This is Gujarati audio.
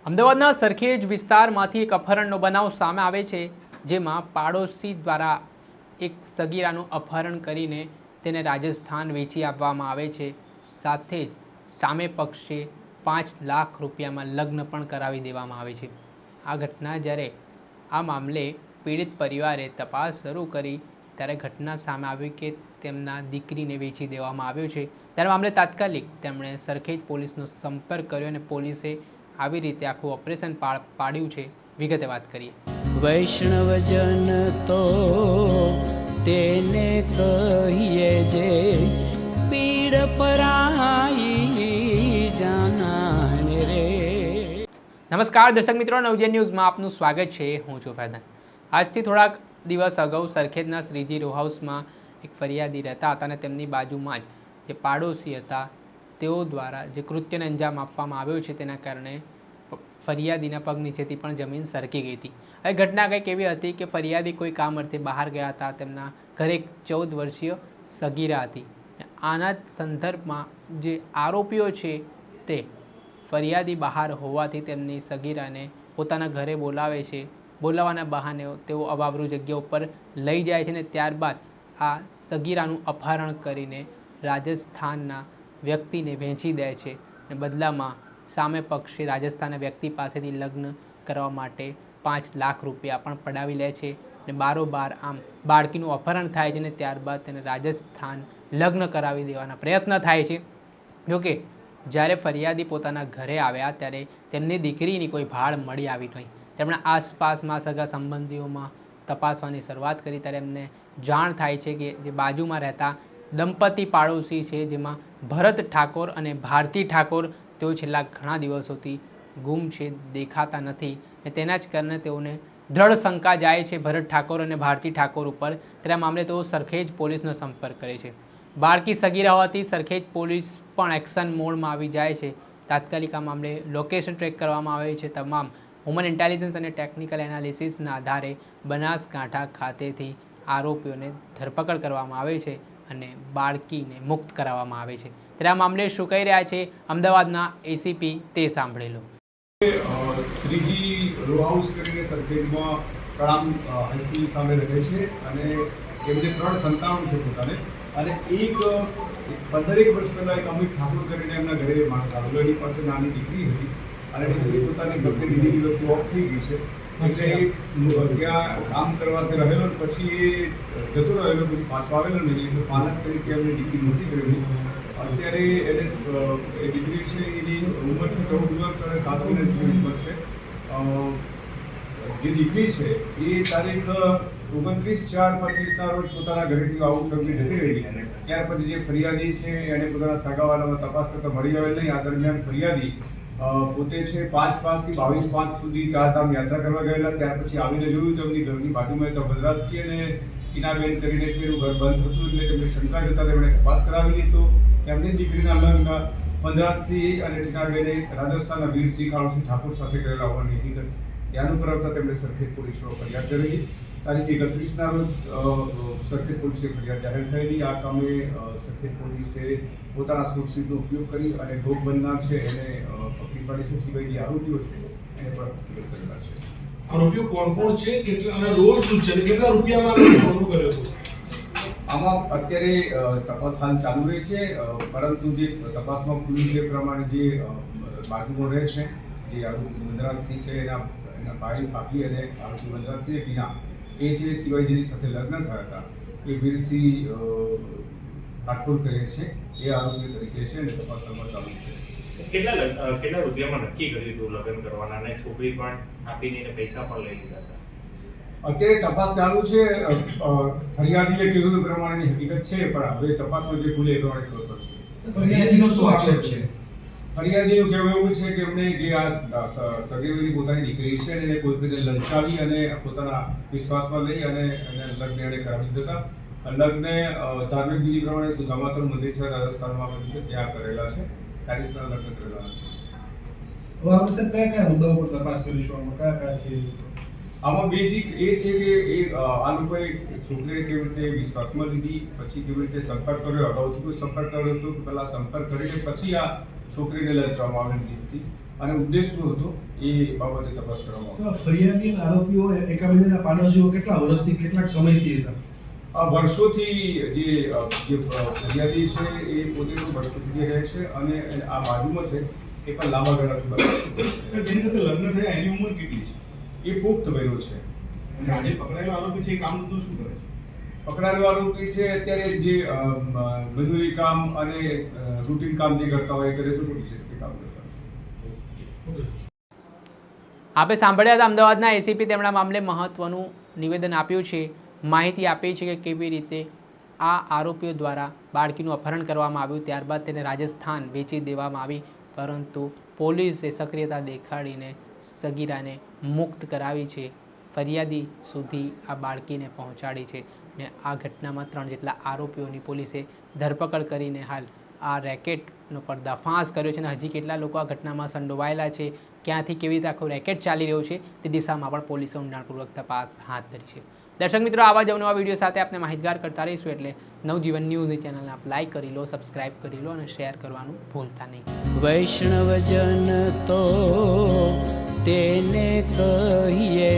અમદાવાદના સરખેજ વિસ્તારમાંથી એક અપહરણનો બનાવ સામે આવે છે, જેમાં પાડોશી દ્વારા એક સગીરાનું અપહરણ કરીને તેને રાજસ્થાન વેચી આપવામાં આવે છે. સાથે જ સામે પક્ષે 5 લાખ રૂપિયામાં લગ્ન પણ કરાવી દેવામાં આવે છે. આ ઘટના જ્યારે આ મામલે પીડિત પરિવારે તપાસ શરૂ કરી ત્યારે ઘટના સામે આવી કે તેમના દીકરીને વેચી દેવામાં આવ્યો છે. ત્યારે મામલે તાત્કાલિક તેમણે સરખેજ પોલીસનો સંપર્ક કર્યો અને પોલીસે આવી રીતે આખું ઓપરેશન પાડ્યું છે. વિગતે વાત કરીએ. વૈષ્ણવજન તો તેને કહીએ જે પીડ પરાઈ જાનાને રે. નમસ્કાર દર્શક મિત્રો, નવજીવન ન્યૂઝમાં આપનું સ્વાગત છે. હું છું ફૈઝાન. આજથી થોડાક દિવસ અગાઉ સરખેજના શ્રીજી રો હાઉસમાં એક ફરિયાદી રહેતા હતા અને તેમની બાજુમાં જ જે પાડોશી હતા તેઓ દ્વારા જે કૃત્યને અંજામ આપવામાં આવ્યો છે તેના કારણે ફરિયાદીના પગ નીચેથી પણ જમીન સરકી ગઈ હતી. હવે ઘટના કંઈક એવી હતી કે ફરિયાદી કોઈ કામ અર્થે બહાર ગયા હતા. તેમના ઘરે 14 વર્ષીય સગીરા હતી. આના સંદર્ભમાં જે આરોપીઓ છે તે ફરિયાદી બહાર હોવાથી તેમની સગીરાને પોતાના ઘરે બોલાવે છે. બોલાવવાના બહાને તેઓ અવાવરૂ જગ્યા ઉપર લઈ જાય છે અને ત્યારબાદ આ સગીરાનું અપહરણ કરીને રાજસ્થાનના વ્યક્તિને વેચી દે છે અને બદલામાં સામે પક્ષે રાજસ્થાનના વ્યક્તિ પાસેથી લગ્ન કરવા માટે 5 લાખ રૂપિયા પણ પડાવી લે છે અને બારોબાર આમ બાળકીનું અપહરણ થાય છે અને ત્યારબાદ તેને રાજસ્થાન લગ્ન કરાવી દેવાના પ્રયત્ન થાય છે. જોકે જ્યારે ફરિયાદી પોતાના ઘરે આવ્યા ત્યારે તેમની દીકરીની કોઈ ભાળ મળી આવી નહીં. તેમણે આસપાસમાં સગા સંબંધીઓમાં તપાસવાની શરૂઆત કરી ત્યારે એમને જાણ થાય છે કે જે બાજુમાં રહેતા દંપતી પાડોશી છે, જેમાં ભરત ઠાકોર અને ભારતી ઠાકોર, તેઓ છેલ્લા ઘણા દિવસોથી ગુમ છે, દેખાતા નથી અને તેના જ કારણે તેઓને દ્રઢ શંકા જાય છે ભરત ઠાકોર અને ભારતી ઠાકોર ઉપર. ત્યારે આ મામલે તેઓ સરખેજ પોલીસનો સંપર્ક કરે છે. બાળકી સગીરા હોવાથી સરખેજ પોલીસ પણ એક્શન મોડમાં આવી જાય છે. તાત્કાલિક આ મામલે લોકેશન ટ્રેક કરવામાં આવે છે. તમામ હ્યુમન ઇન્ટેલિજન્સ અને ટેકનિકલ એનાલિસિસના આધારે બનાસકાંઠા ખાતેથી આરોપીઓને ધરપકડ કરવામાં આવે છે અને બાળકીને મુક્ત કરાવવામાં આવે છે. ત્યારે આ મામલે શું કહી રહ્યા છે અમદાવાદના એસીપી તે સાંભળી લો. શ્રીજી રો હાઉસ કરીને સરખેજમાં પ્રણામ હાઈસ્કૂલ સામે રહે છે અને એમને 3 સંતાનો છે પોતાને. અને એક 15 વર્ષ પહેલાં એક અમિત ઠાકોર કરીને એમના ઘરે માણસ આવેલો. એની પાસે નાની દીકરી હતી અને દીકરી પોતાની ભક્તિ દીદી વખતે ઓફ થઈ ગઈ છે એટલે એ ત્યાં કામ કરવાથી રહેલો. પછી એ જતો રહેલો, પછી પાછો આવેલો નહીં એટલે પાલક તરીકે એમની દીકરી મોટી કરેલી. અત્યારે એને એ દીકરી છે એની ઉંમર છે 14 વર્ષ અને 7 મહિના જેવી ઉંમર છે. જે દીકરી છે એ તારીખ 29/4/25ના રોજ પોતાના ઘરેથી આવું સગી જતી રહેલી. ત્યાર પછી જે ફરિયાદી છે એને પોતાના સગાવાલામાં તપાસ કરતા મળી આવેલ નહીં. આ દરમિયાન ફરિયાદી પોતે છે 5/5 થી 22/5 સુધી 4 ધામ યાત્રા કરવા ગયેલા. ત્યાર પછી આવીને જોયું તો એમની ઘરની બાજુમાં તો ભદ્રાજસિંહ અને ટીનાબેન કરીને છે એનું ઘર બંધ હતું એટલે તેમને શંકા જતા તેમણે તપાસ કરાવેલી. તો એમની દીકરીના લગ્ન ભદ્રાજસિંહ અને ટીનાબેને રાજસ્થાનના વીરસિંહ કાળુસિંહ ઠાકોર સાથે કરેલા હોવાની હકીકત ધ્યાન ઉપર આવતા તેમણે સરખેજ પોલીસમાં ફરિયાદ કરેલી. તારીખ 31ના રોજ સરખેજ પોલીસે ફરિયાદ જાહેર થયેલી. આ કામે સરખેજ પોલીસે પોતાના સોર્સિસનો ઉપયોગ કરી અને ભોગ બનનાર છે એને પકડી પાડી છે. સિવાય જે આરોપીઓ છે એને પણ હસ્તગત કરેલા છે. આરોપીઓ કોણ કોણ છે, કેટલા અને રોજ શું છે, કેટલા રૂપિયામાં સોનું કર્યો હતો? આમાં અત્યારે તપાસ હાલ ચાલુ રહી છે, પરંતુ જે તપાસમાં ખુલ્યું છે એ પ્રમાણે જે બાજુમાં રહે છે જે આરોપી વનરાજસિંહ છે એના ભાઈ ભાભી અને આરોપી વનરાજસિંહ ટીના એ છે સિવાય જેની સાથે લગ્ન થયા હતા એ વીરસિંહ રાઠોડ કહે છે એ આરોપી તરીકે છે અને તપાસ હાલમાં ચાલુ છે. કેટલા રૂપિયામાં નક્કી કર્યું હતું લગ્ન કરવાના અને છોકરી પણ આપીને પૈસા પણ લઈ લીધા હતા? અત્યારે તપાસ ચાલુ છે. ફરિયાદીએ કીધું એ પ્રમાણેની હકીકત છે, પણ હવે તપાસમાં જે ખુલે એ પ્રમાણે ખબર પડશે. ફરિયાદીનો શું આક્ષેપ છે? ફરિયાદીનું કહેવું એવું છે કે એમને જે આ સગીરની પોતાની દીકરી છે એને કોઈ રીતે લંચાવી અને પોતાના વિશ્વાસમાં લઈ અને એને લગ્ન એણે કરાવી દીધા હતા. લગ્ન ધાર્મિક વિધિ પ્રમાણે સુધામાતર મંદિર છે રાજસ્થાનમાં આવેલું છે ત્યાં કરેલા છે. કાયદેસરના લગ્ન કરેલા છે. હવે આપણે કયા કયા મુદ્દાઓ પર તપાસ કરીશું? આમાં કયા કયા છે? આમાં બેઝિક એ છે કે આ લોકોએ છોકરીને કેવી રીતે વિશ્વાસમાં લીધી, પછી કેવી રીતે સંપર્ક કર્યો, અગાઉથી કોઈ સંપર્ક કર્યો હતો કે પહેલાં સંપર્ક કરીને પછી આ છોકરીને લલચાવવામાં આવેલી હતી અને ઉદ્દેશ શું હતો એ બાબતે તપાસ કરવામાં આવશે. ફરિયાદી અને આરોપીઓ એકબીજાના પાડોશીઓ કેટલા વર્ષથી કેટલાક સમયથી હતા? આ વર્ષોથી જે ફરિયાદી છે એ પોતે પણ વર્ષોથી જે રહે છે અને આ બાજુમાં છે એ પણ લાંબા ગાળાથી જેની સાથે લગ્ન થયા એની ઉંમર કેટલી છે? એ પુખ્ત વયનો છે. અને આજે પકડાયેલો આરોપી છે એ કામ ધંધો શું કરે છે? પકડાયેલો આરોપી છે અત્યારે જે મજૂરી કામ અને રૂટીન કામ જે કરતા હોય એ કરે છે, પોલીસ કામ કરતા હોય. આપે સાંભળ્યા હતા અમદાવાદના એસીપી તેમના મામલે મહત્વનું નિવેદન આપ્યું છે, માહિતી આપી છે કે કેવી રીતે આ આરોપીઓ દ્વારા બાળકીનું અપહરણ કરવામાં આવ્યું, ત્યારબાદ તેને રાજસ્થાન વેચી દેવામાં આવી, પરંતુ પોલીસે સક્રિયતા દેખાડીને સગીરાને મુક્ત કરાવી છે, ફરિયાદી સુધી આ બાળકીને પહોંચાડી છે ને આ ઘટનામાં 3 જેટલા આરોપીઓની પોલીસે ધરપકડ કરીને હાલ આ રેકેટનો પર્દાફાશ કર્યો છે અને હજી કેટલા લોકો આ ઘટનામાં સંડોવાયેલા છે, ક્યાંથી કેવી રીતે આખો રેકેટ ચાલી રહ્યો છે તે દિશામાં પણ પોલીસે ઊંડાણપૂર્વક તપાસ હાથ ધરી છે. દર્શક મિત્રો, આવા જ અવનવા વિડીયો સાથે આપણે માહિતગાર કરતા રહીશું, એટલે નવજીવન ન્યૂઝની ચેનલને આપ લાઈક કરી લો, સબસ્ક્રાઇબ કરી લો અને શેર કરવાનું ભૂલતા નહીં. વૈષ્ણવજન તો તેને કહીએ